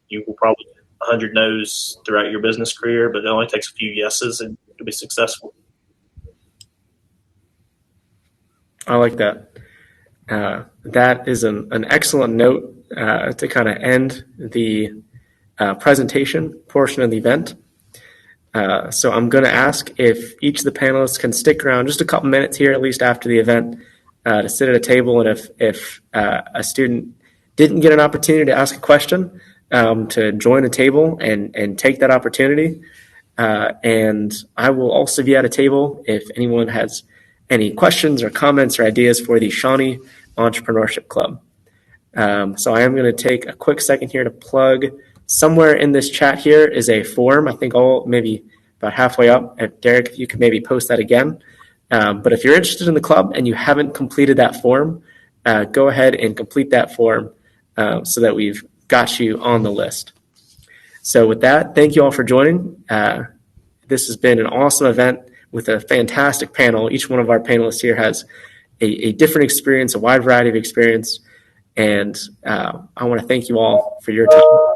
Speaker 2: you will probably get 100 no's throughout your business career, but it only takes a few yeses and you'll be successful.
Speaker 1: I like that. That is an excellent note to kind of end the presentation portion of the event. So I'm going to ask if each of the panelists can stick around just a couple minutes here, at least after the event, to sit at a table. And if a student didn't get an opportunity to ask a question, to join a table and take that opportunity. And I will also be at a table if anyone has any questions or comments or ideas for the Shawnee Entrepreneurship Club. So I am going to take a quick second here to plug. Somewhere in this chat here is a form. I think maybe about halfway up. If Derek, if you could maybe post that again. But if you're interested in the club and you haven't completed that form, go ahead and complete that form so that we've got you on the list. So with that, thank you all for joining. This has been an awesome event with a fantastic panel. Each one of our panelists here has a different experience, a wide variety of experience. And I want to thank you all for your time.